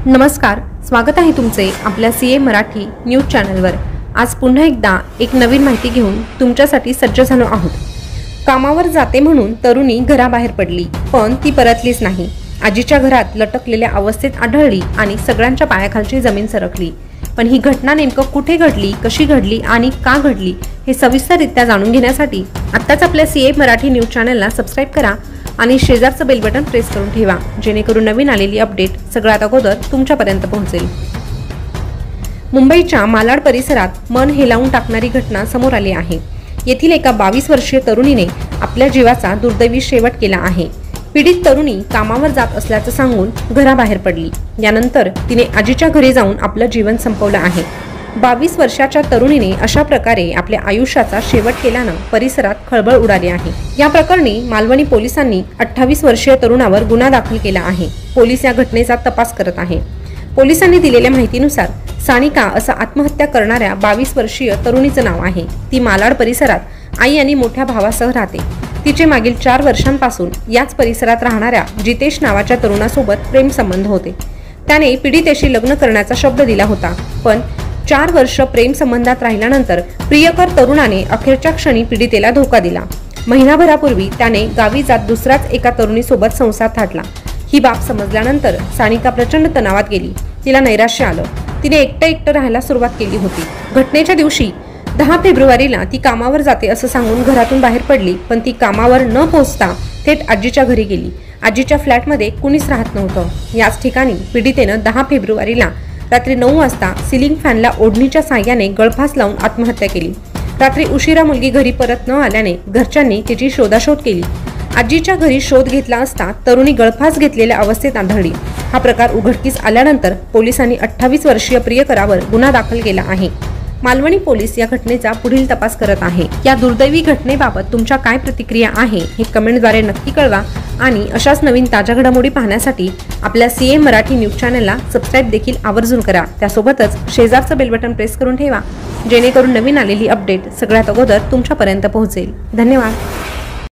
नमस्कार, स्वागत आहे तुमचे आपल्या सीए मराठी न्यूज चॅनलवर। आज पुन्हा एकदा एक नवीन माहिती घेऊन तुमच्यासाठी सज्ज झालो आहोत। कामावर जाते म्हणून तरुणी घराबाहेर पडली, पण ती परतलीच नाही। आजीच्या घरात लटकलेल्या अवस्थेत आढळली आणि सगळ्यांच्या पायाखालची जमीन सरकली। पण ही घटना नेमकं कुठे घडली, कशी घडली आणि का घडली हे सविस्तररित्या जाणून घेण्यासाठी आत्ताच आपल्या सीए मराठी न्यूज चॅनलला सबस्क्राइब करा आणि शेजारचं बेल बटन प्रेस करून ठेवा, जेणेकरून नवीन आलेली अपडेट सगळ्यात अगोदर तुमच्यापर्यंत पोहोचेल। मुंबईच्या मालाड परिसरात मन हेलावून टाकणारी घटना समोर आली आहे। येथील एका 22 वर्षीय तरुणीने आपल्या जीवाचा दुर्दैवी शेवट केला आहे। पीडित तरुणी कामावर जात असल्याचं सांगून घराबाहेर पडली। यानंतर तिने आजीच्या घरी जाऊन आपलं जीवन संपवलं आहे। 22 वर्षाच्या तरुणीने अशा प्रकारे आपल्या आयुष्याचा शेवट केल्यानं परिसरात खळबळ उडाली आहे। या प्रकरणी मालवणी पोलिसांनी 28 वर्षीय तरुणावर गुन्हा दाखल केला आहे। पोलीस या घटनेचा तपास करत आहे। पोलिसांनी दिलेल्या माहितीनुसार सानिका असं आत्महत्या करणाऱ्या 22 वर्षीय तरुणीचं नाव आहे। ती मालाड परिसरात आई आणि मोठ्या भावासह राहते। तिचे मागील 4 वर्षांपासून याच परिसरात राहणाऱ्या जितेश नावाच्या तरुणासोबत प्रेम संबंध होते। त्याने पीडितेशी लग्न करण्याचा शब्द दिला होता, पण 4 वर्ष प्रेम संबंधात राहिल्यानंतर प्रियकर तरुणाने अखेरच्या क्षणी पीडितेला धोका दिला। महिनाभरापूर्वी त्याने गावी जात दुसऱ्याच एका तरुणीसोबत संसार थाटला। ही बाब समजल्यानंतर सानिका प्रचंड तणावात गेली। तिला नैराश्य आलं। तिने एकटं राहायला सुरुवात केली होती। घटनेच्या दिवशी 10 फेब्रुवारीला ती कामावर जाते असं सांगून घरातून बाहेर पडली, पण ती कामावर न पोहोचता थेट आजीच्या घरी गेली। आजीच्या फ्लॅटमध्ये कुणीच राहत नव्हतं। याच ठिकाणी पीडितेनं 10 फेब्रुवारीला रात्री 9 वाजता सिलिंग फॅनला ओढणीच्या साहाय्याने गळफास लावून आत्महत्या केली। रात्री उशिरा मुलगी घरी परत न आल्याने घरच्यांनी तिची शोधाशोध केली। आजीच्या घरी शोध घेतला असता तरुणी गळफास घेतलेल्या अवस्थेत आढळली। हा प्रकार उघडकीस आल्यानंतर पोलिसांनी 28 वर्षीय प्रियकरावर गुन्हा दाखल केला आहे। मालवणी पोलीस या घटनेचा पुढील तपास करत आहे। या दुर्दैवी घटनेबाबत तुमच्या काय प्रतिक्रिया आहे हे कमेंटद्वारे नक्की कळवा आणि अशाच नवीन ताज्या घडामोडी पाहण्यासाठी आपल्या सीए मराठी न्यूज चॅनलला सबस्क्राइब देखील आवर्जून करा। त्यासोबतच शेजारचं बेल बटन प्रेस करून ठेवा, जेणेकरून नवीन आलेली अपडेट सगळ्यात अगोदर तुमच्यापर्यंत पोहोचेल। धन्यवाद।